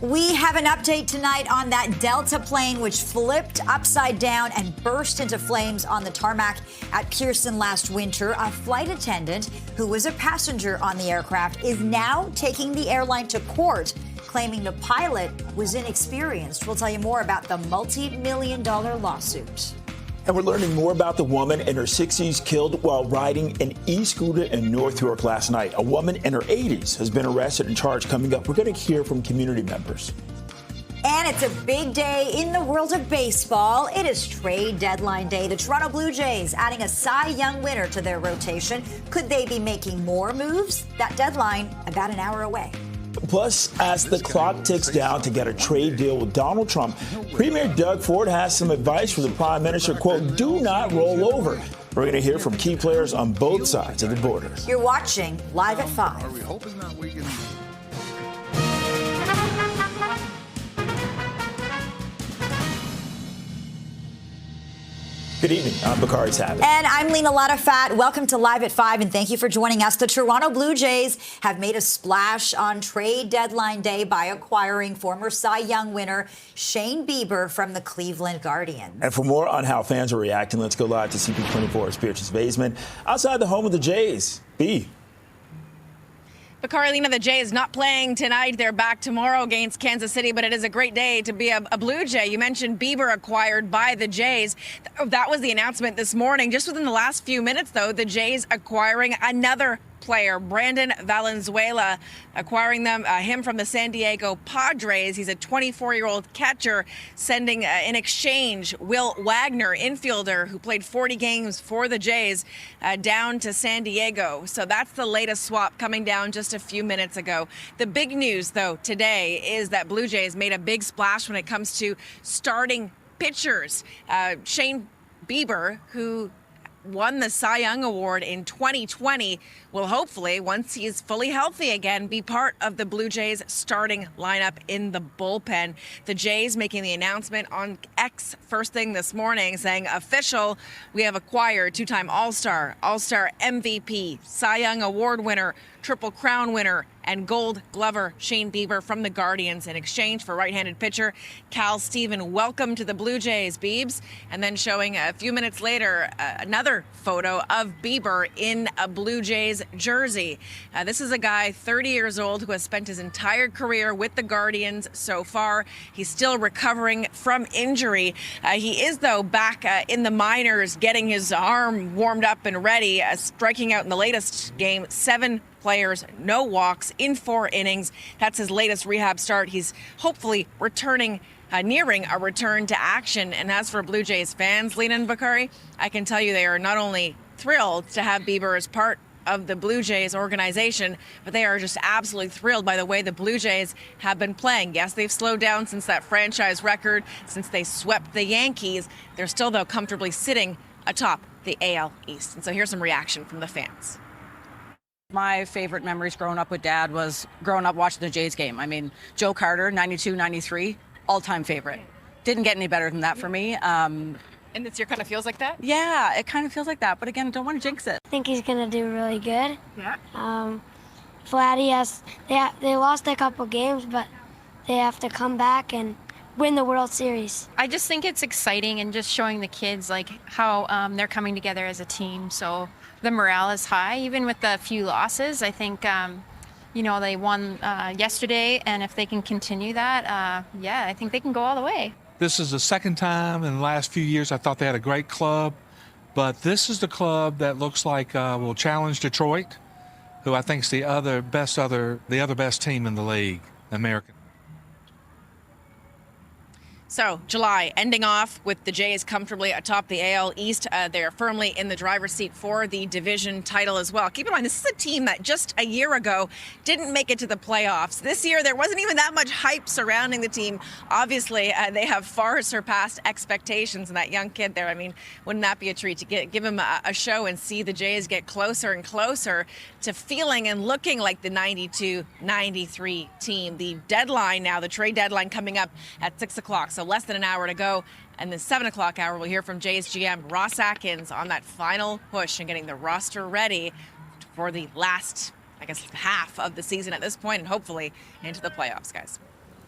We have an update tonight on that Delta plane which flipped upside down and burst into flames on the tarmac at Pearson last winter. A flight attendant who was a passenger on the aircraft is now taking the airline to court, claiming the pilot was inexperienced. We'll tell you more about the multi-million-dollar lawsuit. And we're learning more about the woman in her 60s killed while riding an e-scooter in North York last night. A woman in her 80s has been arrested and charged. Coming up, we're going to hear from community members. And it's a big day in the world of baseball. It is trade deadline day. The Toronto Blue Jays adding a Cy Young winner to their rotation. Could they be making more moves? That deadline about an hour away. Plus, as the clock ticks down to get a trade deal with Donald Trump, Premier Doug Ford has some advice for the Prime Minister, quote, do not roll over. We're going to hear from key players on both sides of the border. You're watching Live at 5. Are we hoping that we can... Good evening. I'm Bakari Sabbath. And I'm Lena Latafat. Welcome to Live at 5, and thank you for joining us. The Toronto Blue Jays have made a splash on trade deadline day by acquiring former Cy Young winner Shane Bieber from the Cleveland Guardians. And for more on how fans are reacting, let's go live to CP24's Beatrice Baseman outside the home of the Jays. B. Carolina, the Jays not playing tonight. They're back tomorrow against Kansas City, but it is a great day to be a Blue Jay. You mentioned Bieber acquired by the Jays. That was the announcement this morning. Just within the last few minutes, though, the Jays acquiring another player, Brandon Valenzuela, acquiring him from the San Diego Padres. He's a 24-year-old catcher, sending in exchange Will Wagner, infielder, who played 40 games for the Jays, down to San Diego. So that's the latest swap coming down just a few minutes ago. The big news, though, today is that Blue Jays made a big splash when it comes to starting pitchers. Shane Bieber, who won the Cy Young Award in 2020, will hopefully, once he's fully healthy again, be part of the Blue Jays starting lineup in the bullpen. The Jays making the announcement on X first thing this morning, saying, official, we have acquired two-time All-Star MVP, Cy Young Award winner, Triple Crown winner, and Gold Glover Shane Bieber from the Guardians in exchange for right-handed pitcher Cal Steven. Welcome to the Blue Jays, Biebs. And then showing a few minutes later another photo of Bieber in a Blue Jays jersey. This is a guy 30 years old who has spent his entire career with the Guardians so far. He's still recovering from injury. He is, though, back in the minors, getting his arm warmed up and ready, striking out in the latest game, 7 players, no walks in 4 innings. That's his latest rehab start. He's hopefully nearing a return to action. And as for Blue Jays fans, Lena and Bakari, I can tell you they are not only thrilled to have Bieber as part of the Blue Jays organization, but they are just absolutely thrilled by the way the Blue Jays have been playing. Yes, they've slowed down since that franchise record, since they swept the Yankees. They're still, though, comfortably sitting atop the AL East. And so here's some reaction from the fans. My favorite memories growing up with Dad was growing up watching the Jays game. I mean, Joe Carter, 92, 93, all-time favorite. Didn't get any better than that for me. And this year kind of feels like that? Yeah, it kind of feels like that. But again, don't want to jinx it. I think he's going to do really good. Yeah. Vladdy they lost a couple games, but they have to come back and win the World Series. I just think it's exciting and just showing the kids like how they're coming together as a team. So the morale is high, even with the few losses. I think, they won yesterday, and if they can continue that, I think they can go all the way. This is the second time in the last few years I thought they had a great club, but this is the club that looks like will challenge Detroit, who I think is the other best team in the league, American. So July ending off with the Jays comfortably atop the AL East. They're firmly in the driver's seat for the division title as well. Keep in mind, this is a team that just a year ago didn't make it to the playoffs. This year, there wasn't even that much hype surrounding the team. Obviously, they have far surpassed expectations. And that young kid there, I mean, wouldn't that be a treat to give him a show and see the Jays get closer and closer to feeling and looking like the 92-93 team. The deadline now, the trade deadline coming up at 6 o'clock. So less than an hour to go. And the 7 o'clock hour, we'll hear from Jays GM Ross Atkins on that final push and getting the roster ready for the last, half of the season at this point, and hopefully into the playoffs, guys.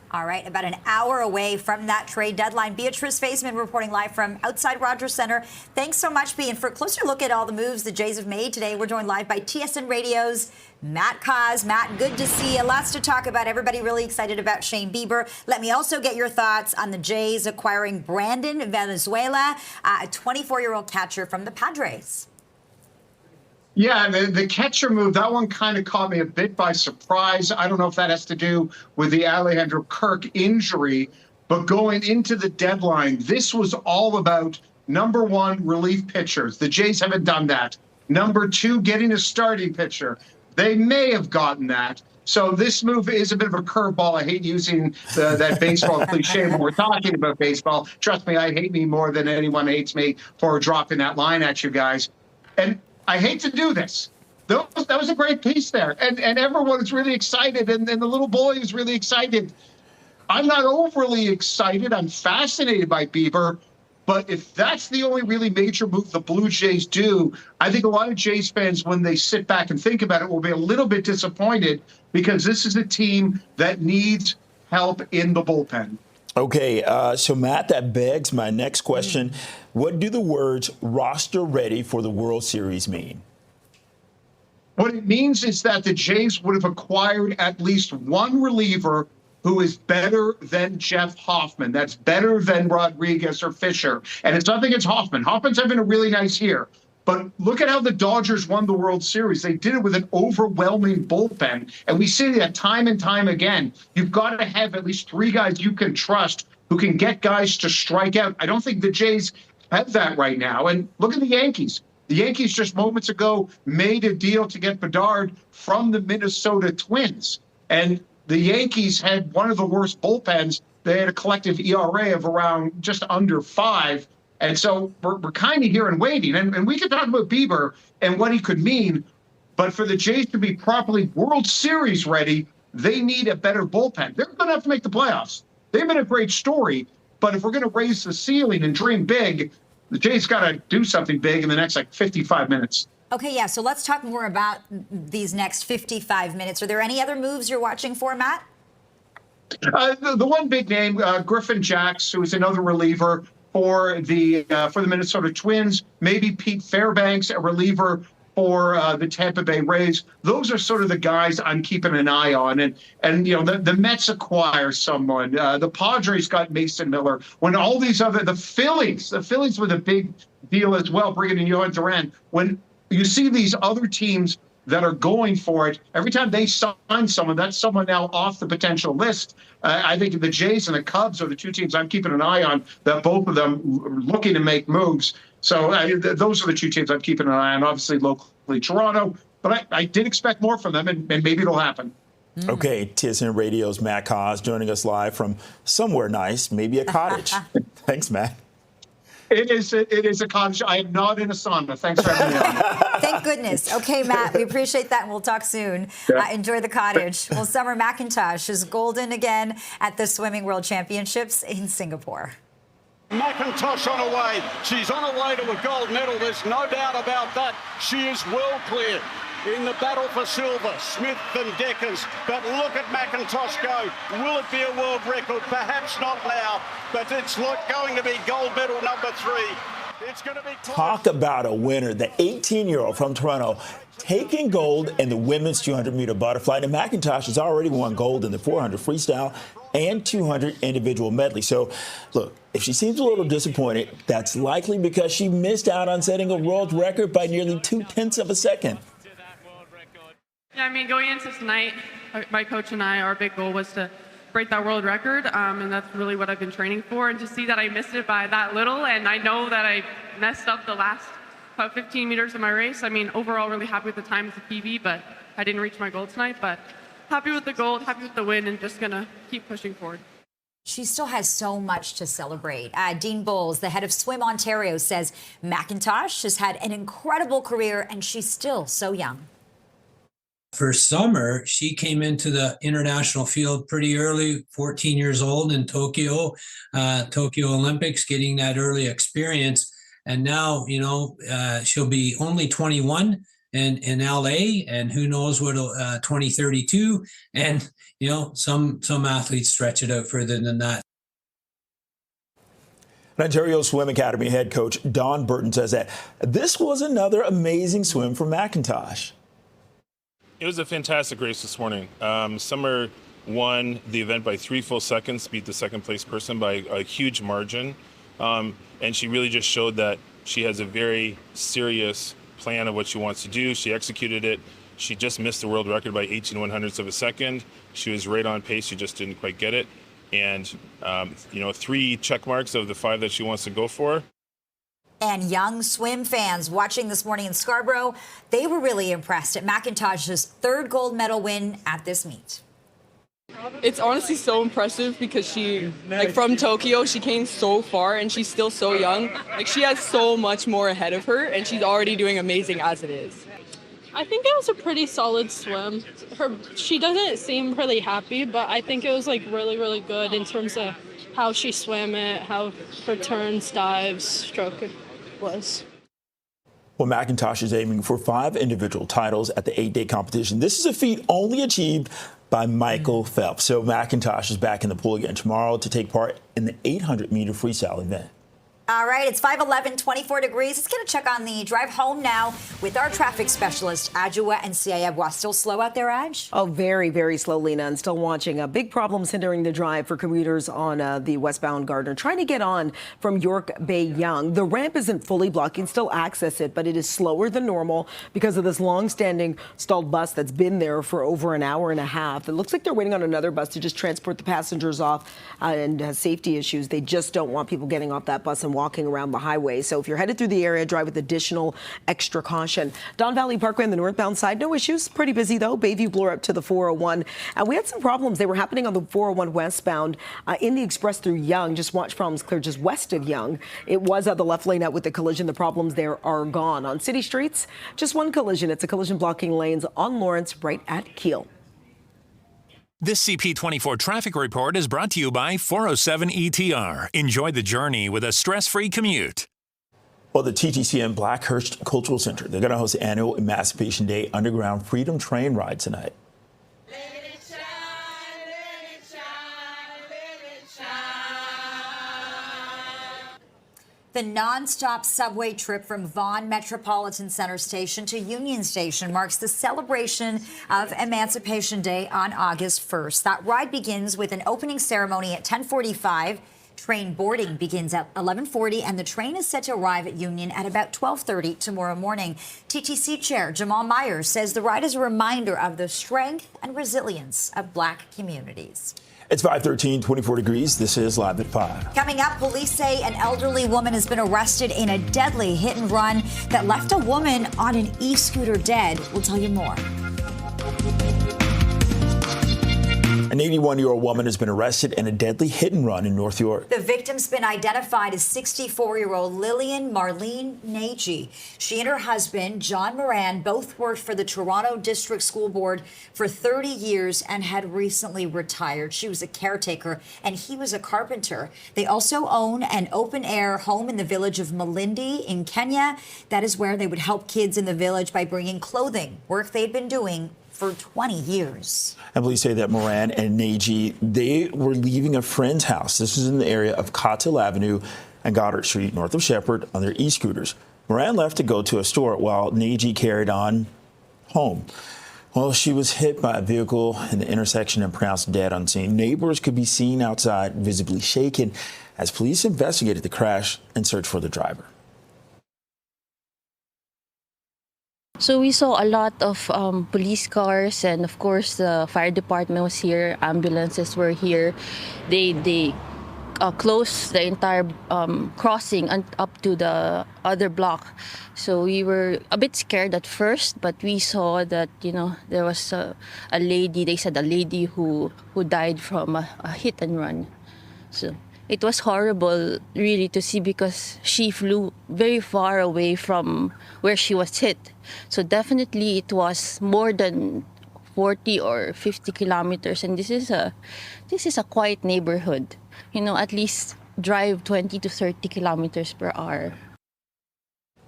All right, about an hour away from that trade deadline. Beatrice Faisman reporting live from outside Rogers Center. Thanks so much, Bea. And for a closer look at all the moves the Jays have made today, we're joined live by TSN Radio's Matt Cause. Matt, good to see you. Lots to talk about. Everybody really excited about Shane Bieber. Let me also get your thoughts on the Jays acquiring Brandon Valenzuela, a 24-year-old catcher from the Padres. Yeah, the catcher move, that one kind of caught me a bit by surprise. I don't know if that has to do with the Alejandro Kirk injury, but going into the deadline, this was all about, number one, relief pitchers. The Jays haven't done that. Number two, getting a starting pitcher. They may have gotten that. So this move is a bit of a curveball. I hate using that baseball cliche when we're talking about baseball. Trust me, I hate me more than anyone hates me for dropping that line at you guys. And I hate to do this. That was a great piece there. And everyone is really excited. And the little boy is really excited. I'm not overly excited. I'm fascinated by Bieber. But if that's the only really major move the Blue Jays do, I think a lot of Jays fans, when they sit back and think about it, will be a little bit disappointed because this is a team that needs help in the bullpen. Okay, so Matt, that begs my next question. What do the words roster ready for the World Series mean? What it means is that the Jays would have acquired at least one reliever who is better than Jeff Hoffman. That's better than Rodriguez or Fisher. And it's nothing against Hoffman. Hoffman's having a really nice year. But look at how the Dodgers won the World Series. They did it with an overwhelming bullpen. And we see that time and time again. You've got to have at least three guys you can trust who can get guys to strike out. I don't think the Jays have that right now. And look at the Yankees. The Yankees just moments ago made a deal to get Bedard from the Minnesota Twins. And the Yankees had one of the worst bullpens. They had a collective ERA of around just under 5. And so we're kind of here and waiting. And we could talk about Bieber and what he could mean. But for the Jays to be properly World Series ready, they need a better bullpen. They're going to have to make the playoffs. They've been a great story. But if we're going to raise the ceiling and dream big, the Jays got to do something big in the next 55 minutes. Okay, yeah, so let's talk more about these next 55 minutes. Are there any other moves you're watching for, Matt? The one big name, Griffin Jacks, who is another reliever for the Minnesota Twins, maybe Pete Fairbanks, a reliever for the Tampa Bay Rays. Those are sort of the guys I'm keeping an eye on. And you know, the Mets acquire someone. The Padres got Mason Miller. When all these other, the Phillies with a big deal as well, bringing in Yohan Duran. When you see these other teams that are going for it, every time they sign someone, that's someone now off the potential list. I think the Jays and the Cubs are the two teams I'm keeping an eye on, that both of them looking to make moves. So those are the two teams I'm keeping an eye on, obviously locally Toronto. But I did expect more from them, and maybe it'll happen. Okay, TSN Radio's Matt Cause joining us live from somewhere nice, maybe a cottage. Thanks, Matt. It is a cottage. I am not in a sauna. Thanks for having me on. Thank goodness. Okay, Matt, we appreciate that, and we'll talk soon. Yeah. Enjoy the cottage. Well, Summer McIntosh is golden again at the Swimming World Championships in Singapore. McIntosh on her way. She's on her way to a gold medal. There's no doubt about that. She is well clear in the battle for silver. Smith and Deckers. But look at McIntosh go. Will it be a world record? Perhaps not now, but it's going to be gold medal number 3. It's going to be close. Talk about a winner. The 18-year-old from Toronto taking gold in the women's 200-meter butterfly. And McIntosh has already won gold in the 400 freestyle and 200 individual medley. So, look, if she seems a little disappointed, that's likely because she missed out on setting a world record by nearly 0.2 of a second. Yeah, I mean, going into tonight, my coach and I, our big goal was to break that world record, and that's really what I've been training for. And to see that I missed it by that little, and I know that I messed up the last about 15 meters of my race. I mean, overall, really happy with the time as a PB, but I didn't reach my goal tonight. But happy with the gold, happy with the win, and just gonna keep pushing forward. She still has so much to celebrate. Dean Bowles, the head of Swim Ontario, says McIntosh has had an incredible career, and she's still so young. For Summer, she came into the international field pretty early, 14 years old in Tokyo Olympics, getting that early experience. And now, you know, she'll be only 21 in LA, and who knows what 2032. And, some athletes stretch it out further than that. Ontario Swim Academy head coach Don Burton says that this was another amazing swim for McIntosh. It was a fantastic race this morning. Summer won the event by 3 full seconds, beat the second place person by a huge margin. And she really just showed that she has a very serious plan of what she wants to do. She executed it. She just missed the world record by 18/100ths of a second. She was right on pace. She just didn't quite get it. And, 3 check marks of the 5 that she wants to go for. And young swim fans watching this morning in Scarborough, they were really impressed at McIntosh's 3rd gold medal win at this meet. It's honestly so impressive because she, from Tokyo, she came so far and she's still so young. She has so much more ahead of her and she's already doing amazing as it is. I think it was a pretty solid swim. She doesn't seem really happy, but I think it was really, really good in terms of how she swam it, how her turns, dives, stroke it was. Well, McIntosh is aiming for 5 individual titles at the 8-day competition. This is a feat only achieved by Michael Phelps. So McIntosh is back in the pool again tomorrow to take part in the 800-meter freestyle event. All right, it's 5:11, 24 degrees. Let's get a check on the drive home now with our traffic specialist, Adjoa and Siayabwa. Still slow out there, Adj? Oh, very, very slow, Lena, and still watching big problems hindering the drive for commuters on the westbound Gardner. Trying to get on from York Bay Yonge. The ramp isn't fully blocked. You can still access it, but it is slower than normal because of this long-standing stalled bus that's been there for over an hour and a half. It looks like they're waiting on another bus to just transport the passengers off and has safety issues. They just don't want people getting off that bus and walking around the highway. So if you're headed through the area, drive with additional extra caution. Don Valley Parkway on the northbound side, no issues. Pretty busy though. Bayview Bloor up to the 401. And we had some problems. They were happening on the 401 westbound in the express through Yonge. Just watch problems clear just west of Yonge. It was the left lane out with the collision. The problems there are gone. On city streets, just one collision. It's a collision blocking lanes on Lawrence right at Keele. This CP24 traffic report is brought to you by 407 ETR. Enjoy the journey with a stress-free commute. Well, the TTCM Blackhurst Cultural Center, they're going to host the annual Emancipation Day Underground Freedom Train ride tonight. The non-stop subway trip from Vaughan Metropolitan Center Station to Union Station marks the celebration of Emancipation Day on August 1st. That ride begins with an opening ceremony at 10:45. Train boarding begins at 11:40, and the train is set to arrive at Union at about 12:30 tomorrow morning. TTC Chair Jamal Myers says the ride is a reminder of the strength and resilience of Black communities. It's 5:13, 24 degrees. This is Live at 5. Coming up, police say an elderly woman has been arrested in a deadly hit and run that left a woman on an e-scooter dead. We'll tell you more. An 81-year-old woman has been arrested in a deadly hit and run in North York. The victim's been identified as 64-year-old Lillian Marlene Nagy. She and her husband, John Moran, both worked for the Toronto District School Board for 30 years and had recently retired. She was a caretaker and he was a carpenter. They also own an open-air home in the village of Malindi in Kenya. That is where they would help kids in the village by bringing clothing, work they'd been doing for 20 years. And police say that Moran and Nagy, they were leaving a friend's house. This is in the area of Cottill Avenue and Goddard Street, north of Shepherd, on their e-scooters. Moran left to go to a store while Nagy carried on home. Well, she was hit by a vehicle in the intersection and pronounced dead on scene. Neighbors could be seen outside, visibly shaken, as police investigated the crash and searched for the driver. So we saw a lot of police cars, and of course the fire department was here, ambulances were here. They closed the entire crossing and up to the other block. So we were a bit scared at first, but we saw that, there was a lady, they said a lady who died from a hit and run. So it was horrible really to see because she flew very far away from where she was hit. So definitely it was more than 40 or 50 kilometers. And this is a quiet neighborhood. At least drive 20 to 30 kilometers per hour.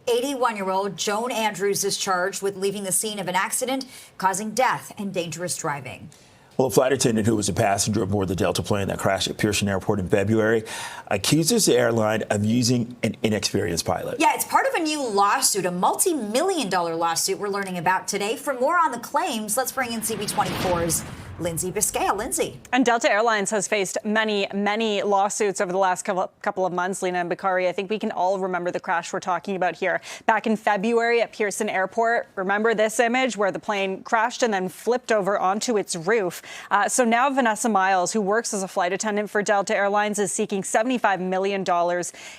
81-year-old Joan Andrews is charged with leaving the scene of an accident causing death and dangerous driving. Well, a flight attendant who was a passenger aboard the Delta plane that crashed at Pearson Airport in February accuses the airline of using an inexperienced pilot. Yeah, it's part of a new lawsuit, a multi-million-dollar lawsuit we're learning about today. For more on the claims, let's bring in CP24's Lindsay Biscaya. Lindsay. And Delta Airlines has faced many lawsuits over the last couple of months, Lena and Bakari. I think we can all remember the crash we're talking about here. Back in February at Pearson Airport, remember this image where the plane crashed and then flipped over onto its roof? So now Vanessa Miles, who works as a flight attendant for Delta Airlines, is seeking $75 million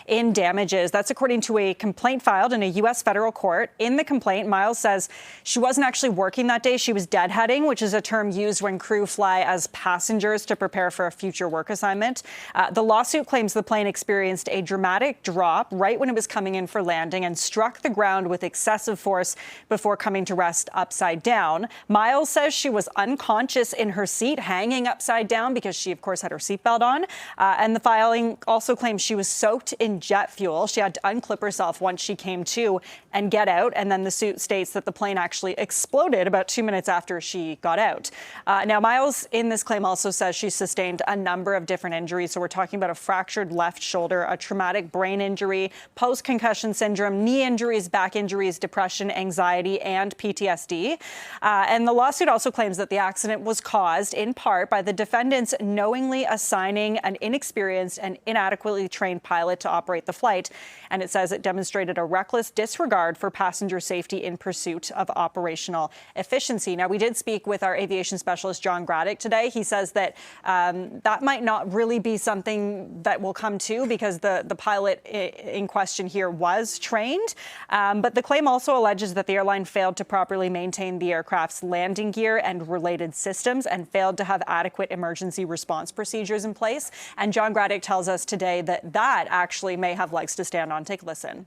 in damages. That's according to a complaint filed in a U.S. federal court. In the complaint, Miles says she wasn't actually working that day. She was deadheading, which is a term used when crew fly as passengers to prepare for a future work assignment. The lawsuit claims the plane experienced a dramatic drop right when it was coming in for landing and struck the ground with excessive force before coming to rest upside down. Miles says she was unconscious in her seat, hanging upside down because she, of course, had her seatbelt on. And the filing also claims she was soaked in jet fuel. She had to unclip herself once she came to and get out. And then the suit states that the plane actually exploded about 2 minutes after she got out. Now, Miles in this claim also says she sustained a number of different injuries. So we're talking about a fractured left shoulder, a traumatic brain injury, post-concussion syndrome, knee injuries, back injuries, depression, anxiety, and PTSD. And the lawsuit also claims that the accident was caused in part by the defendants knowingly assigning an inexperienced and inadequately trained pilot to operate the flight. And it says it demonstrated a reckless disregard for passenger safety in pursuit of operational efficiency. Now, we did speak with our aviation specialist, John Graddick, today. He says that that might not really be something that will come to because the pilot in question here was trained. But the claim also alleges that the airline failed to properly maintain the aircraft's landing gear and related systems and failed to have adequate emergency response procedures in place. And John Graddick tells us today that that actually may have legs to stand on. Take a listen.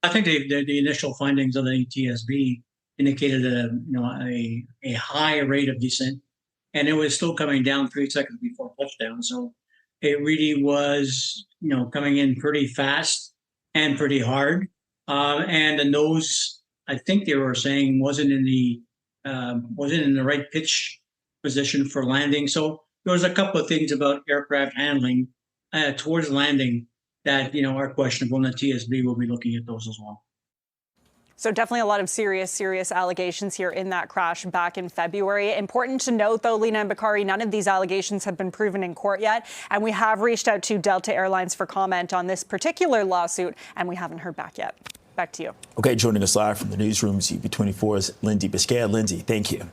I think the initial findings of the ATSB indicated a high rate of descent, and it was still coming down 3 seconds before touchdown. So it really was, coming in pretty fast and pretty hard. And the nose, I think they were saying, wasn't in the right pitch position for landing. So there was a couple of things about aircraft handling towards landing that are questionable, and the TSB will be looking at those as well. So definitely a lot of serious allegations here in that crash back in February. Important to note, though, Lena and Bakari, none of these allegations have been proven in court yet. And we have reached out to Delta Airlines for comment on this particular lawsuit, and we haven't heard back yet. Back to you. Okay, joining us live from the newsroom, CP24's Lindsay Biscaya. Lindsay, thank you.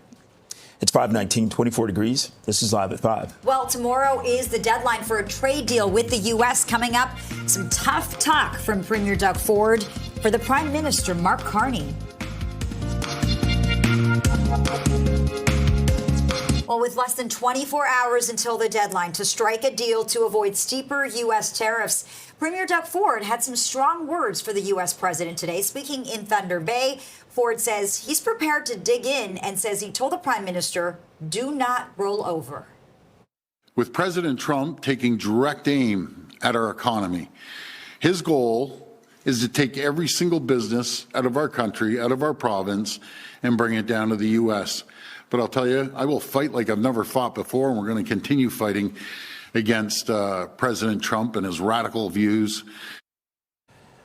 It's 5:19, 24 degrees. This is Live at 5. Well, tomorrow is the deadline for a trade deal with the U.S. Coming up, some tough talk from Premier Doug Ford for the Prime Minister, Mark Carney. Well, with less than 24 hours until the deadline to strike a deal to avoid steeper U.S. tariffs, Premier Doug Ford had some strong words for the U.S. president today. Speaking in Thunder Bay, Ford says he's prepared to dig in and says he told the Prime Minister, do not roll over. With President Trump taking direct aim at our economy, his goal is to take every single business out of our country, out of our province, and bring it down to the U.S. But I'll tell you, I will fight like I've never fought before, and we're going to continue fighting against President Trump and his radical views.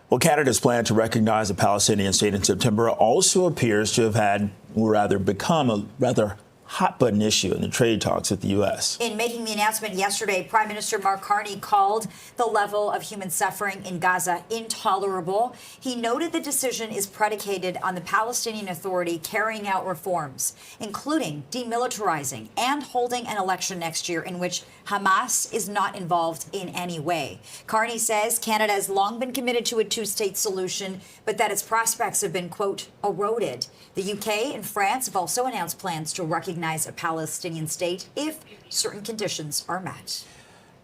Well, Canada's plan to recognize a Palestinian state in September also appears to have become a rather hot-button issue in the trade talks with the U.S. In making the announcement yesterday, Prime Minister Mark Carney called the level of human suffering in Gaza intolerable. He noted the decision is predicated on the Palestinian Authority carrying out reforms, including demilitarizing and holding an election next year in which Hamas is not involved in any way. Carney says Canada has long been committed to a two-state solution, but that its prospects have been, quote, eroded. The UK and France have also announced plans to recognize a Palestinian state if certain conditions are met.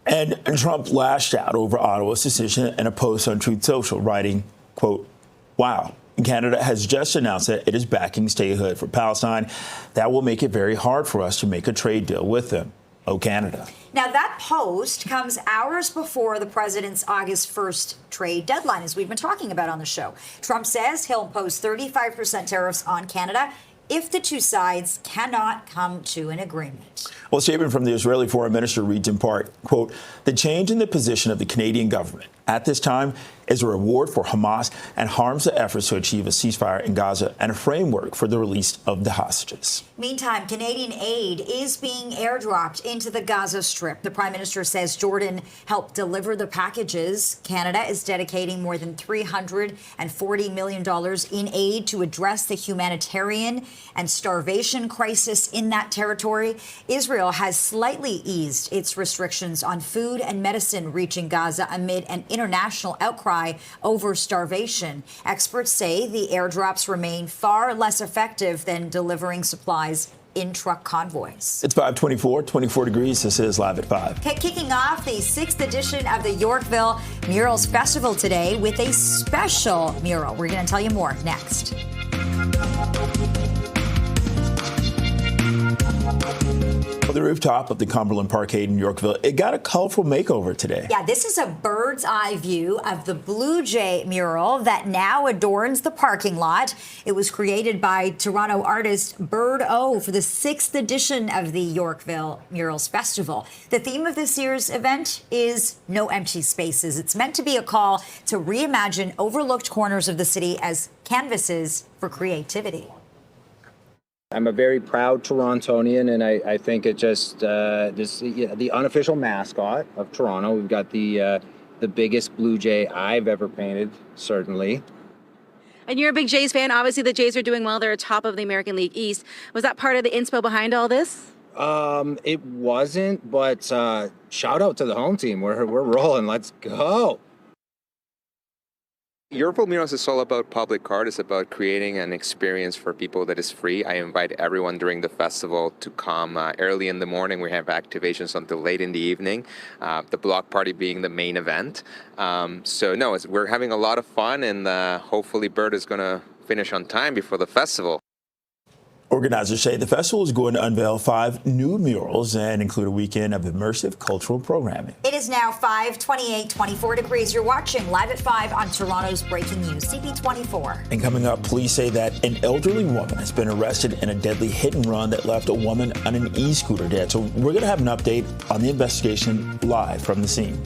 And Trump lashed out over Ottawa's decision in a post on Truth Social, writing, quote, wow, Canada has just announced that it is backing statehood for Palestine. That will make it very hard for us to make a trade deal with them. Oh, Canada. Now, that post comes hours before the president's August 1st trade deadline, as we've been talking about on the show. Trump says he'll impose 35% tariffs on Canada if the two sides cannot come to an agreement. Well, a statement from the Israeli foreign minister reads in part, quote, the change in the position of the Canadian government at this time is a reward for Hamas and harms the efforts to achieve a ceasefire in Gaza and a framework for the release of the hostages. Meantime, Canadian aid is being airdropped into the Gaza Strip. The Prime Minister says Jordan helped deliver the packages. Canada is dedicating more than $340 million in aid to address the humanitarian and starvation crisis in that territory. Israel has slightly eased its restrictions on food and medicine reaching Gaza amid an international outcry over starvation. Experts say the airdrops remain far less effective than delivering supplies in truck convoys. It's 5:24, 24 degrees. This is Live at 5. Kicking off the 6th edition of the Yorkville Murals Festival today with a special mural. We're going to tell you more next. The rooftop of the Cumberland Parkade in Yorkville, it got a colorful makeover today. Yeah, this is a bird's eye view of the Blue Jay mural that now adorns the parking lot. It was created by Toronto artist Bird O for the 6th edition of the Yorkville Murals Festival. The theme of this year's event is No Empty Spaces. It's meant to be a call to reimagine overlooked corners of the city as canvases for creativity. I'm a very proud Torontonian, and I think it just the unofficial mascot of Toronto. We've got the biggest Blue Jay I've ever painted, certainly. And you're a big Jays fan. Obviously, the Jays are doing well. They're atop of the American League East. Was that part of the inspo behind all this? It wasn't, but shout out to the home team. We're rolling. Let's go. Yorkville Murals is all about public art. It's about creating an experience for people that is free. I invite everyone during the festival to come early in the morning. We have activations until late in the evening, the block party being the main event. We're having a lot of fun, and hopefully Bird is going to finish on time before the festival. Organizers say the festival is going to unveil 5 new murals and include a weekend of immersive cultural programming. It is now 5:28, 24 degrees. You're watching Live at 5 on Toronto's breaking news, CP24. And coming up, police say that an elderly woman has been arrested in a deadly hit and run that left a woman on an e-scooter dead. So we're going to have an update on the investigation live from the scene.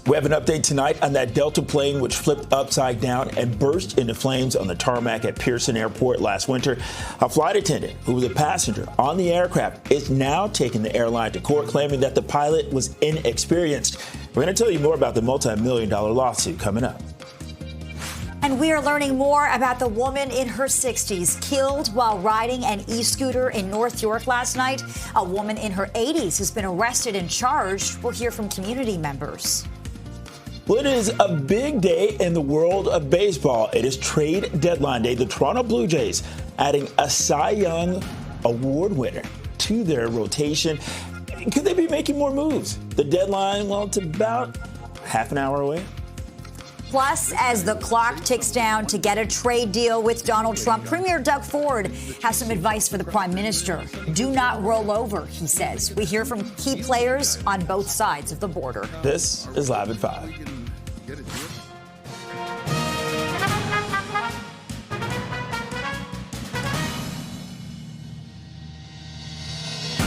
We have an update tonight on that Delta plane which flipped upside down and burst into flames on the tarmac at Pearson Airport last winter. A flight attendant who was a passenger on the aircraft is now taking the airline to court, claiming that the pilot was inexperienced. We're going to tell you more about the multi-million-dollar lawsuit coming up. And we are learning more about the woman in her 60s killed while riding an e-scooter in North York last night. A woman in her 80s has been arrested and charged. We'll hear from community members. Well, it is a big day in the world of baseball. It is trade deadline day. The Toronto Blue Jays adding a Cy Young Award winner to their rotation. Could they be making more moves? The deadline, well, it's about half an hour away. Plus, as the clock ticks down to get a trade deal with Donald Trump, Premier Doug Ford has some advice for the Prime Minister. Do not roll over, he says. We hear from key players on both sides of the border. This is Live at 5.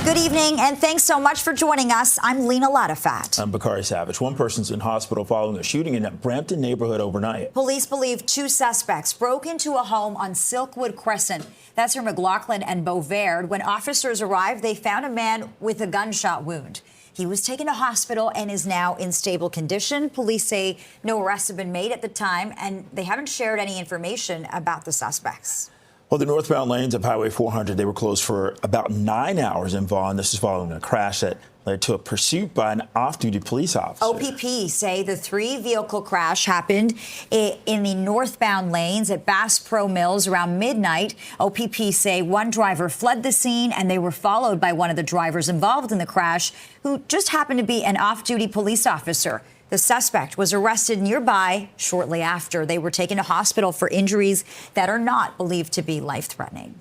Good evening, and thanks so much for joining us. I'm Lena Latifat. I'm Bakari Savage. One person's in hospital following a shooting in a Brampton neighborhood overnight. Police believe 2 suspects broke into a home on Silkwood Crescent. That's near McLaughlin and Beauvais. When officers arrived, they found a man with a gunshot wound. He was taken to hospital and is now in stable condition. Police say no arrests have been made at the time, and they haven't shared any information about the suspects. Well, the northbound lanes of Highway 400, they were closed for about 9 hours in Vaughan. This is following a crash that led to a pursuit by an off-duty police officer. OPP say the 3-vehicle crash happened in the northbound lanes at Bass Pro Mills around midnight. OPP say one driver fled the scene, and they were followed by one of the drivers involved in the crash, who just happened to be an off-duty police officer. The suspect was arrested nearby shortly after. They were taken to hospital for injuries that are not believed to be life-threatening.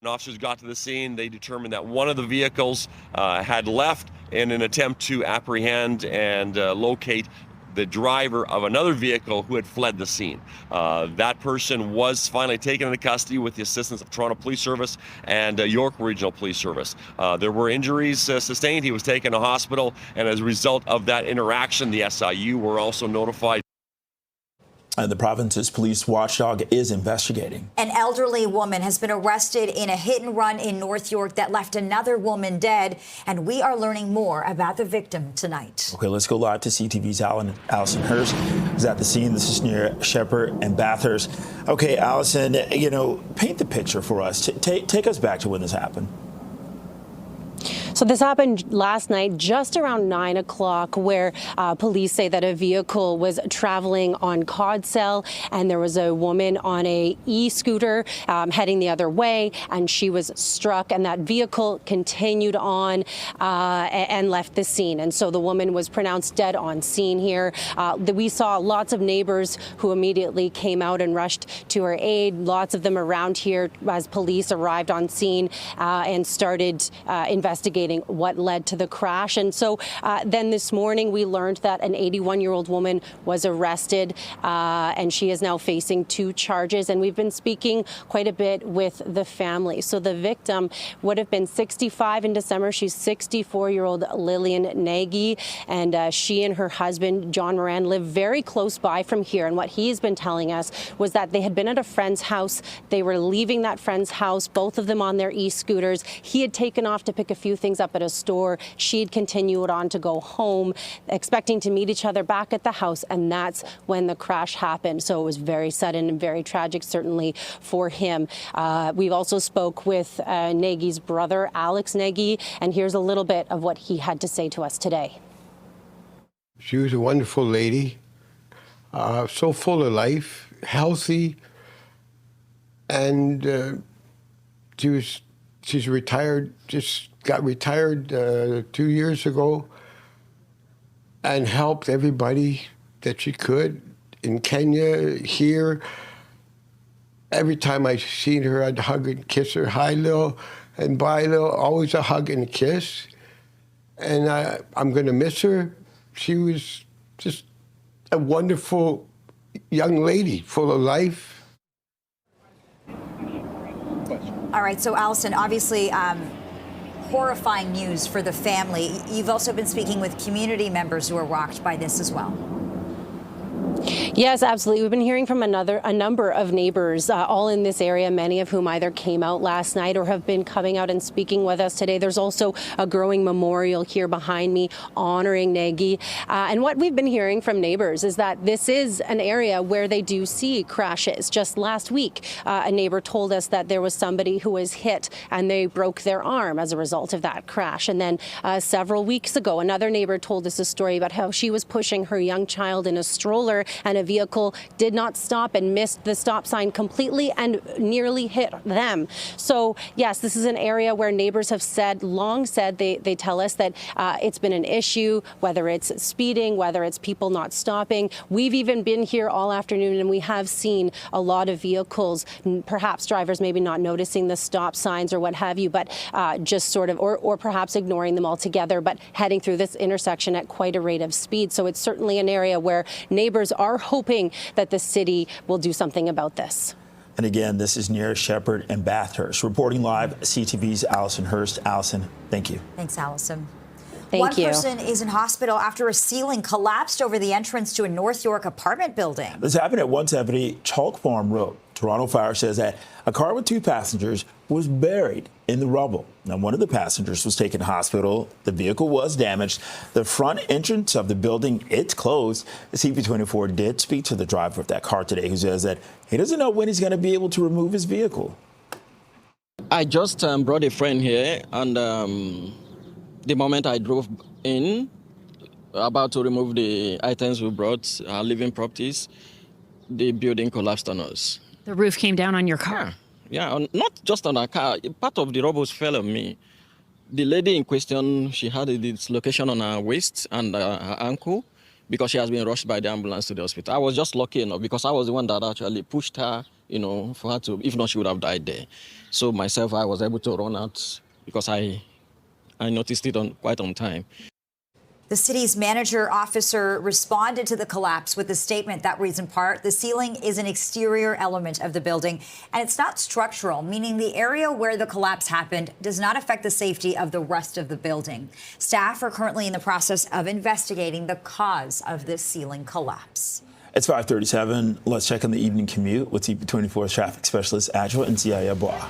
When officers got to the scene, they determined that one of the vehicles had left in an attempt to apprehend and locate the driver of another vehicle who had fled the scene. That person was finally taken into custody with the assistance of Toronto Police Service and York Regional Police Service. There were injuries sustained. He was taken to hospital, and as a result of that interaction, the SIU were also notified. And the province's police watchdog is investigating. An elderly woman has been arrested in a hit and run in North York that left another woman dead, and we are learning more about the victim tonight. Okay, let's go live to CTV's Allison Hurst is at the scene. This is near Shepherd and Bathurst. Okay, Allison, paint the picture for us. Take us back to when this happened. So this happened last night, just around 9 o'clock, where police say that a vehicle was traveling on Codsell, and there was a woman on a e-scooter heading the other way, and she was struck, and that vehicle continued on and left the scene. And so the woman was pronounced dead on scene here. We saw lots of neighbors who immediately came out and rushed to her aid. Lots of them around here as police arrived on scene and started investigating what led to the crash. And so then this morning we learned that an 81-year-old woman was arrested and she is now facing 2 charges. And we've been speaking quite a bit with the family. So the victim would have been 65 in December. She's 64-year-old Lillian Nagy, and she and her husband, John Moran, live very close by from here. And what he's been telling us was that they had been at a friend's house. They were leaving that friend's house, both of them on their e-scooters. He had taken off to pick a few things up at a store. She'd continued on to go home, expecting to meet each other back at the house, and that's when the crash happened. So it was very sudden and very tragic, certainly for him. We've also spoke with Nagy's brother, Alex Nagy, and here's a little bit of what he had to say to us today. She was a wonderful lady, so full of life, healthy, and she's retired, just got retired 2 years ago, and helped everybody that she could in Kenya, here. Every time I seen her, I'd hug and kiss her. Hi, Lil, and bye, Lil. Always a hug and a kiss. And I'm going to miss her. She was just a wonderful young lady, full of life. All right, so Allison, obviously horrifying news for the family. You've also been speaking with community members who are rocked by this as well. Yes, absolutely. We've been hearing from a number of neighbors, all in this area, many of whom either came out last night or have been coming out and speaking with us today. There's also a growing memorial here behind me honoring Nagy. And what we've been hearing from neighbors is that this is an area where they do see crashes. Just last week, a neighbor told us that there was somebody who was hit and they broke their arm as a result of that crash. And then several weeks ago, another neighbor told us a story about how she was pushing her young child in a stroller, and a vehicle did not stop and missed the stop sign completely and nearly hit them. So yes, this is an area where neighbors have long said, they tell us that it's been an issue, whether it's speeding, whether it's people not stopping. We've even been here all afternoon and we have seen a lot of vehicles, perhaps drivers maybe not noticing the stop signs or what have you, but just sort of, or perhaps ignoring them altogether, but heading through this intersection at quite a rate of speed. So it's certainly an area where neighbors are hoping that the city will do something about this. And again, this is near Shepherd and Bathurst. Reporting live, CTV's Allison Hurst. Allison, thank you. Thanks, Allison. Thank you. One person is in hospital after a ceiling collapsed over the entrance to a North York apartment building. This happened at 170 Chalk Farm Road. Toronto Fire says that a car with 2 passengers was buried in the rubble. Now, one of the passengers was taken to hospital. The vehicle was damaged. The front entrance of the building, it's closed. The CP24 did speak to the driver of that car today, who says that he doesn't know when he's going to be able to remove his vehicle. I just brought a friend here, and the moment I drove in, about to remove the items we brought, our living properties, the building collapsed on us. The roof came down on your car? Yeah, not just on our car. Part of the rubble fell on me. The lady in question, she had a dislocation on her waist and her ankle because she has been rushed by the ambulance to the hospital. I was just lucky enough because I was the one that actually pushed her, for her to, if not, she would have died there. So myself, I was able to run out because I noticed it quite on time. The city's manager officer responded to the collapse with a statement that reads in part, the ceiling is an exterior element of the building and it's not structural, meaning the area where the collapse happened does not affect the safety of the rest of the building. Staff are currently in the process of investigating the cause of this ceiling collapse. It's 5:37. Let's check on the evening commute with CP24 traffic specialist Adjoa and Cia Bois.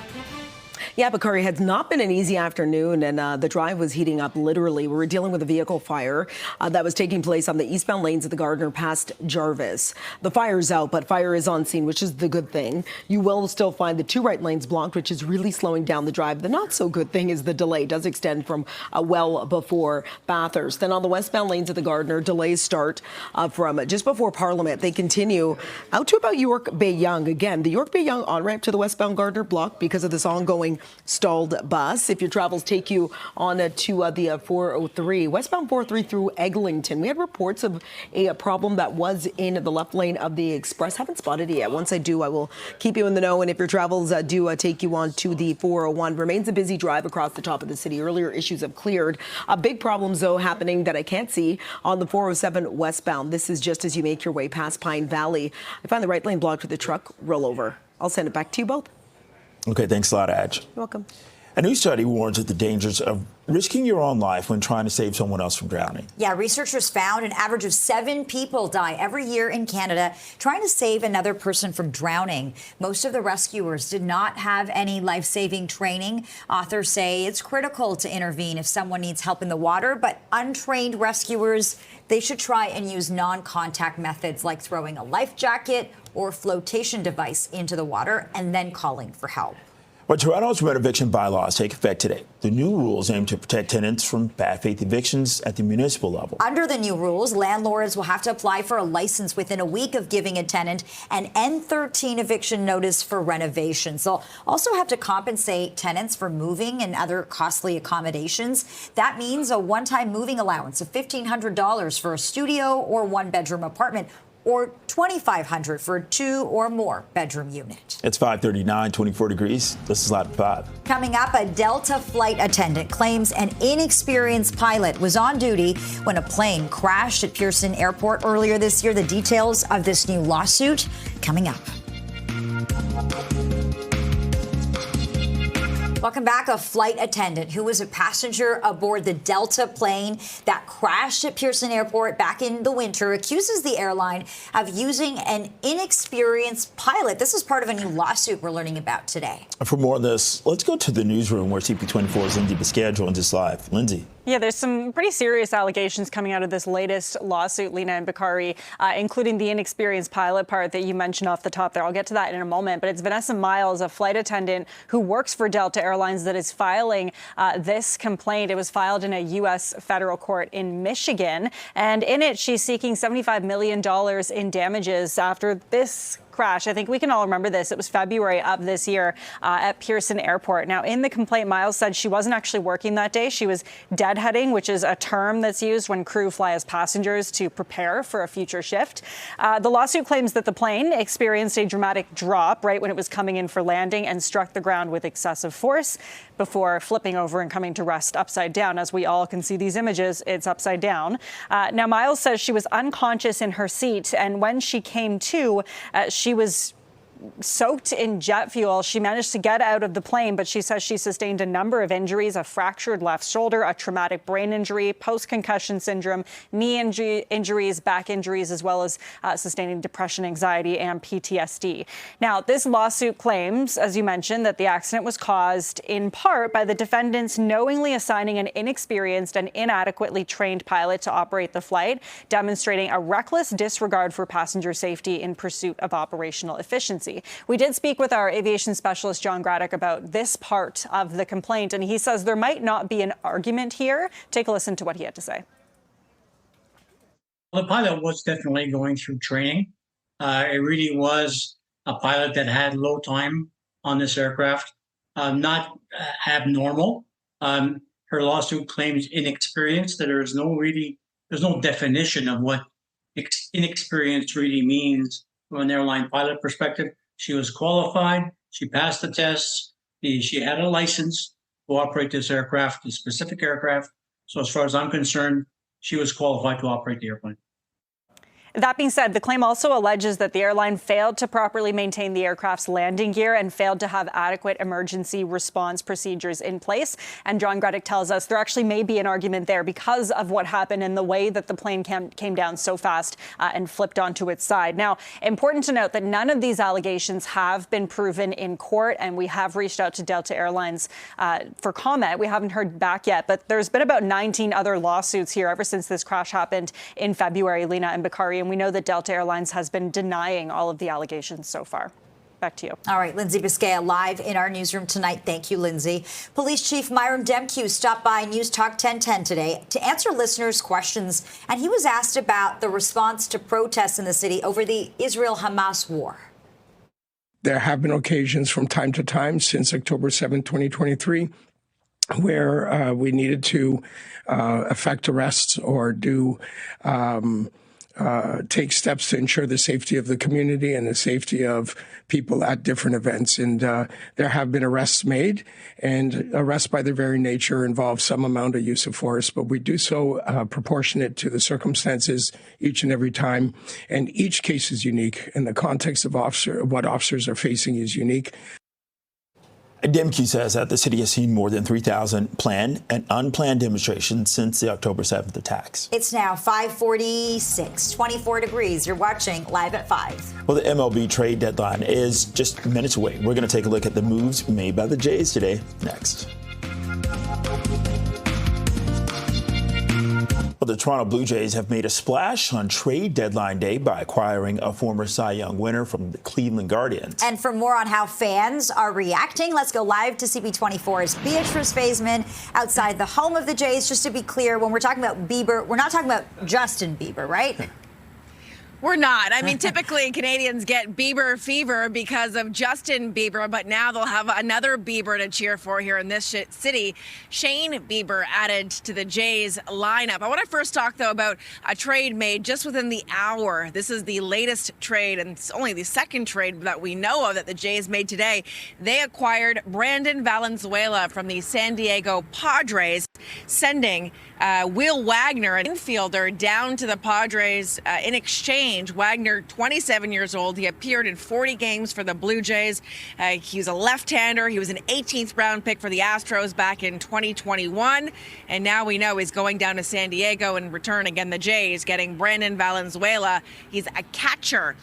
Yeah, Bakari, has not been an easy afternoon, and the drive was heating up literally. We were dealing with a vehicle fire that was taking place on the eastbound lanes of the Gardner past Jarvis. The fire's out, but fire is on scene, which is the good thing. You will still find the two right lanes blocked, which is really slowing down the drive. The not so good thing is the delay does extend from well before Bathurst. Then on the westbound lanes of the Gardner, delays start from just before Parliament. They continue out to about York Bay Yonge. Again, the York Bay Yonge on-ramp to the westbound Gardner blocked because of this ongoing stalled bus. If your travels take you on to the 403, westbound 403 through Eglinton. We had reports of a problem that was in the left lane of the Express. Haven't spotted it yet. Once I do, I will keep you in the know. And if your travels do take you on to the 401, remains a busy drive across the top of the city. Earlier issues have cleared. Big problems, though, happening that I can't see on the 407 westbound. This is just as you make your way past Pine Valley. I find the right lane blocked with a truck rollover. I'll send it back to you both. Okay, thanks a lot, Adj. You're welcome. A new study warns of the dangers of risking your own life when trying to save someone else from drowning. Yeah, researchers found an average of 7 people die every year in Canada trying to save another person from drowning. Most of the rescuers did not have any life-saving training. Authors say it's critical to intervene if someone needs help in the water, but untrained rescuers, they should try and use non-contact methods like throwing a life jacket or flotation device into the water and then calling for help. Well, Toronto's red eviction bylaws take effect today. The new rules aim to protect tenants from bad faith evictions at the municipal level. Under the new rules, landlords will have to apply for a license within a week of giving a tenant an N13 eviction notice for renovations. They'll also have to compensate tenants for moving and other costly accommodations. That means a one-time moving allowance of $1,500 for a studio or one-bedroom apartment, or $2,500 for a 2 or more bedroom unit. It's 5:39, 24 degrees. This is Live at 5. Coming up, a Delta flight attendant claims an inexperienced pilot was on duty when a plane crashed at Pearson Airport earlier this year. The details of this new lawsuit coming up. Welcome back. A flight attendant who was a passenger aboard the Delta plane that crashed at Pearson Airport back in the winter accuses the airline of using an inexperienced pilot. This is part of a new lawsuit we're learning about today. For more on this, let's go to the newsroom where CP24's Lindsay Biscaya joins us live. Lindsay. Yeah, there's some pretty serious allegations coming out of this latest lawsuit, Lena and Bakari, including the inexperienced pilot part that you mentioned off the top there. I'll get to that in a moment. But it's Vanessa Miles, a flight attendant who works for Delta Airlines, that is filing this complaint. It was filed in a U.S. federal court in Michigan. And in it, she's seeking $75 million in damages after this crash. I think we can all remember this. It was February of this year at Pearson Airport. Now, in the complaint, Miles said she wasn't actually working that day. She was deadheading, which is a term that's used when crew fly as passengers to prepare for a future shift. The lawsuit claims that the plane experienced a dramatic drop right when it was coming in for landing and struck the ground with excessive force before flipping over and coming to rest upside down. As we all can see these images, it's upside down. Now, Miles says she was unconscious in her seat, and when she came to, she was soaked in jet fuel. She managed to get out of the plane, but she says she sustained a number of injuries: a fractured left shoulder, a traumatic brain injury, post-concussion syndrome, knee injuries, back injuries, as well as sustaining depression, anxiety, and PTSD. Now, this lawsuit claims, as you mentioned, that the accident was caused in part by the defendants knowingly assigning an inexperienced and inadequately trained pilot to operate the flight, demonstrating a reckless disregard for passenger safety in pursuit of operational efficiency. We did speak with our aviation specialist, John Graddick, about this part of the complaint, and he says there might not be an argument here. Take a listen to what he had to say. Well, the pilot was definitely going through training. It really was a pilot that had low time on this aircraft, not abnormal. Her lawsuit claims inexperience, that there's no definition of what inexperience really means from an airline pilot perspective. She was qualified. She passed the tests. She had a license to operate this aircraft, this specific aircraft. So as far as I'm concerned, she was qualified to operate the airplane. That being said, the claim also alleges that the airline failed to properly maintain the aircraft's landing gear and failed to have adequate emergency response procedures in place. And John Gredick tells us there actually may be an argument there because of what happened and the way that the plane came down so fast and flipped onto its side. Now, important to note that none of these allegations have been proven in court, and we have reached out to Delta Airlines for comment. We haven't heard back yet, but there's been about 19 other lawsuits here ever since this crash happened in February, Lena and Bakari. And we know that Delta Airlines has been denying all of the allegations so far. Back to you. All right, Lindsay Biscaya live in our newsroom tonight. Thank you, Lindsay. Police Chief Myron Demkew stopped by News Talk 1010 today to answer listeners' questions, and he was asked about the response to protests in the city over the Israel-Hamas war. There have been occasions from time to time since October 7, 2023, where we needed to effect arrests or take steps to ensure the safety of the community and the safety of people at different events. And there have been arrests made, and arrests by their very nature involve some amount of use of force, but we do so proportionate to the circumstances each and every time. And each case is unique, and the context of what officers are facing is unique. Demkew says that the city has seen more than 3,000 planned and unplanned demonstrations since the October 7th attacks. It's now 5:46, 24 degrees. You're watching Live at 5. Well, the MLB trade deadline is just minutes away. We're going to take a look at the moves made by the Jays today next. Well, the Toronto Blue Jays have made a splash on trade deadline day by acquiring a former Cy Young winner from the Cleveland Guardians. And for more on how fans are reacting, let's go live to CP24's Beatrice Faisman outside the home of the Jays. Just to be clear, when we're talking about Bieber, we're not talking about Justin Bieber, right? We're not. I mean, typically Canadians get Bieber fever because of Justin Bieber, but now they'll have another Bieber to cheer for here in this city. Shane Bieber added to the Jays lineup. I want to first talk, though, about a trade made just within the hour. This is the latest trade, and it's only the second trade that we know of that the Jays made today. They acquired Brandon Valenzuela from the San Diego Padres, sending Will Wagner, an infielder, down to the Padres in exchange. Wagner, 27 years old. He appeared in 40 games for the Blue Jays. He's a left-hander. He was an 18th round pick for the Astros back in 2021. And now we know he's going down to San Diego and return again the Jays, getting Brandon Valenzuela. He's a catcher.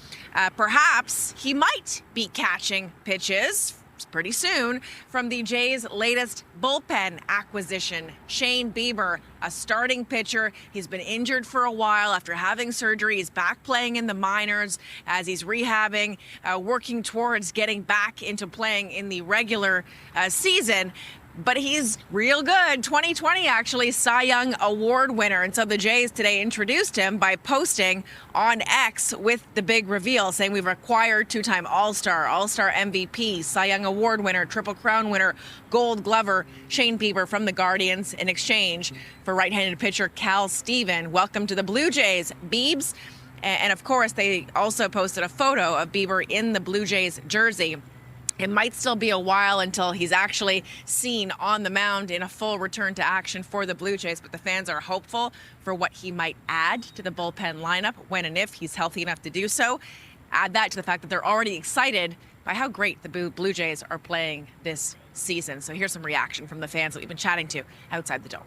Perhaps he might be catching pitches pretty soon from the Jays' latest bullpen acquisition. Shane Bieber, a starting pitcher. He's been injured for a while after having surgery. He's back playing in the minors as he's rehabbing, working towards getting back into playing in the regular season. But he's real good. 2020, actually, Cy Young Award winner. And so the Jays today introduced him by posting on X with the big reveal, saying we've acquired two-time All-Star MVP, Cy Young Award winner, Triple Crown winner, Gold Glover, Shane Bieber from the Guardians in exchange for right-handed pitcher Cal Steven. Welcome to the Blue Jays, Biebs. And of course, they also posted a photo of Bieber in the Blue Jays jersey. It might still be a while until he's actually seen on the mound in a full return to action for the Blue Jays, but the fans are hopeful for what he might add to the bullpen lineup when and if he's healthy enough to do so. Add that to the fact that they're already excited by how great the Blue Jays are playing this season. So here's some reaction from the fans that we've been chatting to outside the Dome.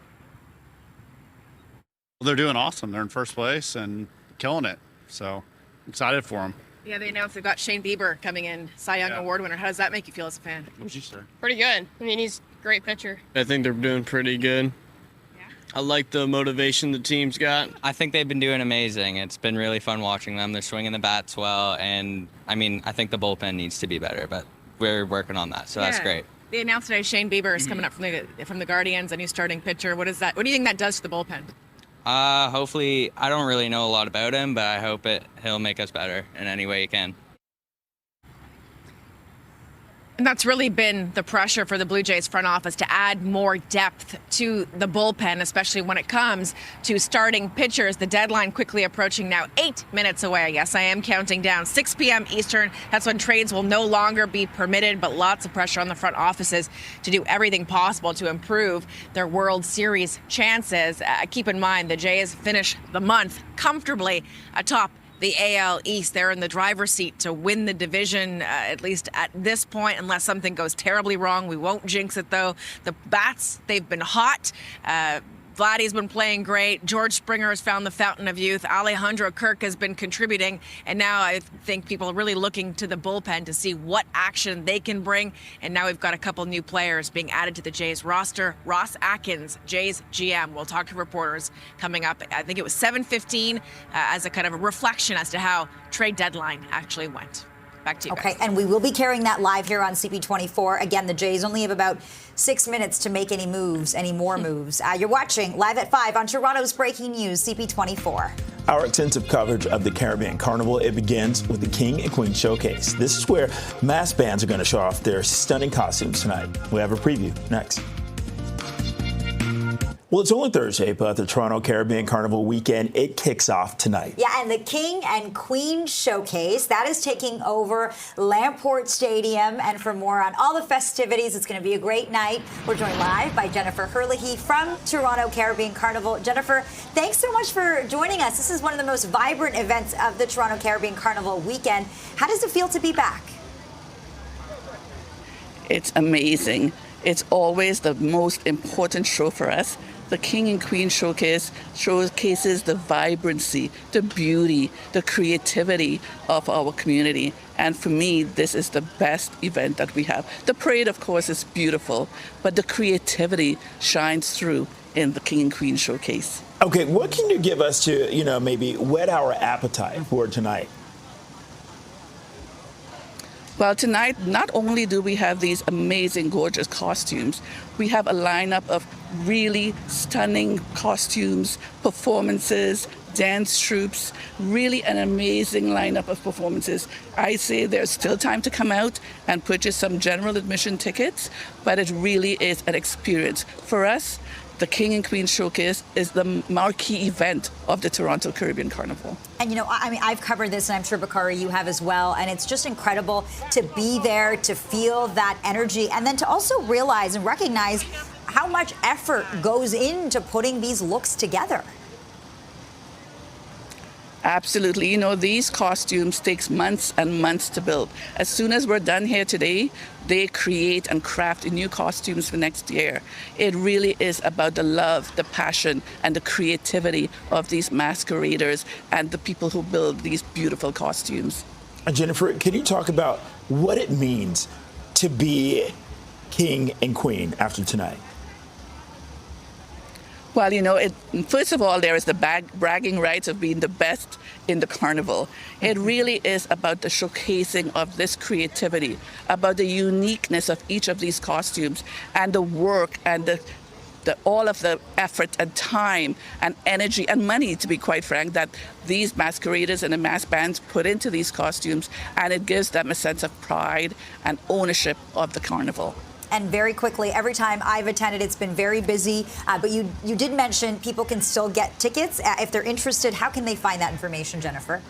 Well, they're doing awesome. They're in first place and killing it. So excited for them. Yeah, they announced they've got Shane Bieber coming in, Cy Young Award winner. How does that make you feel as a fan? Pretty good. I mean, he's a great pitcher. I think they're doing pretty good. Yeah. I like the motivation the team's got. I think they've been doing amazing. It's been really fun watching them. They're swinging the bats well, and I mean, I think the bullpen needs to be better, but we're working on that, so that's great. They announced today Shane Bieber is coming up from the Guardians, a new starting pitcher. What is that? What do you think that does to the bullpen? Hopefully, I don't really know a lot about him, but I hope he'll make us better in any way he can. And that's really been the pressure for the Blue Jays front office to add more depth to the bullpen, especially when it comes to starting pitchers. The deadline quickly approaching now, 8 minutes away. Yes, I am counting down. 6 p.m. Eastern. That's when trades will no longer be permitted, but lots of pressure on the front offices to do everything possible to improve their World Series chances. Keep in mind, the Jays finish the month comfortably atop the AL East. They're in the driver's seat to win the division, at least at this point, unless something goes terribly wrong. We won't jinx it, though. The bats, they've been hot. Vladdy's been playing great. George Springer has found the fountain of youth. Alejandro Kirk has been contributing. And now I think people are really looking to the bullpen to see what action they can bring. And now we've got a couple new players being added to the Jays roster. Ross Atkins, Jays GM. We'll talk to reporters coming up. I think it was 7:15 as a kind of a reflection as to how trade deadline actually went. Back to you guys. Okay, and we will be carrying that live here on CP24. Again, the Jays only have about 6 minutes to make any more moves. You're watching Live at 5 on Toronto's Breaking News, CP24. Our extensive coverage of the Caribbean Carnival, it begins with the King and Queen Showcase. This is where mass bands are going to show off their stunning costumes tonight. We have a preview next. Well, it's only Thursday, but the Toronto Caribbean Carnival weekend, it kicks off tonight. Yeah, and the King and Queen Showcase, that is taking over Lamport Stadium. And for more on all the festivities, it's going to be a great night. We're joined live by Jennifer Herlihy from Toronto Caribbean Carnival. Jennifer, thanks so much for joining us. This is one of the most vibrant events of the Toronto Caribbean Carnival weekend. How does it feel to be back? It's amazing. It's always the most important show for us. The King and Queen Showcase showcases the vibrancy, the beauty, the creativity of our community. And for me, this is the best event that we have. The parade, of course, is beautiful, but the creativity shines through in the King and Queen Showcase. Okay, what can you give us to, maybe whet our appetite for tonight? Well, tonight, not only do we have these amazing, gorgeous costumes, we have a lineup of really stunning costumes, performances, dance troupes, really an amazing lineup of performances. I say there's still time to come out and purchase some general admission tickets, but it really is an experience. For us, the King and Queen Showcase is the marquee event of the Toronto Caribbean Carnival. And, I've covered this, and I'm sure, Bakari, you have as well. And it's just incredible to be there, to feel that energy, and then to also realize and recognize how much effort goes into putting these looks together. Absolutely. These costumes takes months and months to build. As soon as we're done here today, they create and craft new costumes for next year. It really is about the love, the passion, and the creativity of these masqueraders and the people who build these beautiful costumes. Jennifer, can you talk about what it means to be king and queen after tonight? Well, first of all, there is the bragging rights of being the best in the carnival. It really is about the showcasing of this creativity, about the uniqueness of each of these costumes, and the work and all of the effort and time and energy and money, to be quite frank, that these masqueraders and the mass bands put into these costumes, and it gives them a sense of pride and ownership of the carnival. And very quickly, every time I've attended, it's been very busy. But you did mention people can still get tickets. If they're interested, how can they find that information, Jennifer?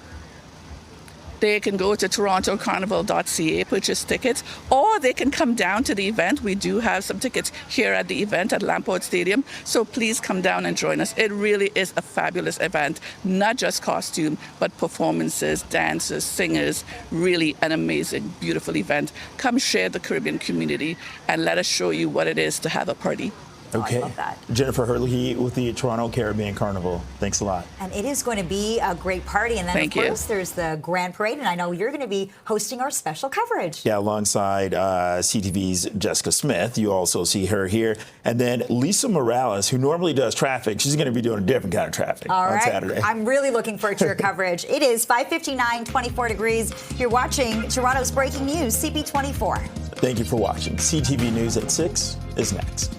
They can go to torontocarnival.ca, purchase tickets, or they can come down to the event. We do have some tickets here at the event at Lamport Stadium, so please come down and join us. It really is a fabulous event, not just costume, but performances, dancers, singers, really an amazing, beautiful event. Come share the Caribbean community and let us show you what it is to have a party. Okay. I love that. Jennifer Herlihy with the Toronto Caribbean Carnival. Thanks a lot. And it is going to be a great party. And then, of course, there's the Grand Parade. And I know you're going to be hosting our special coverage. Yeah, alongside CTV's Jessica Smith. You also see her here. And then Lisa Morales, who normally does traffic, she's going to be doing a different kind of traffic on Saturday. I'm really looking forward to your coverage. It is 5:59, 24 degrees. You're watching Toronto's Breaking News, CP24. Thank you for watching. CTV News at 6 is next.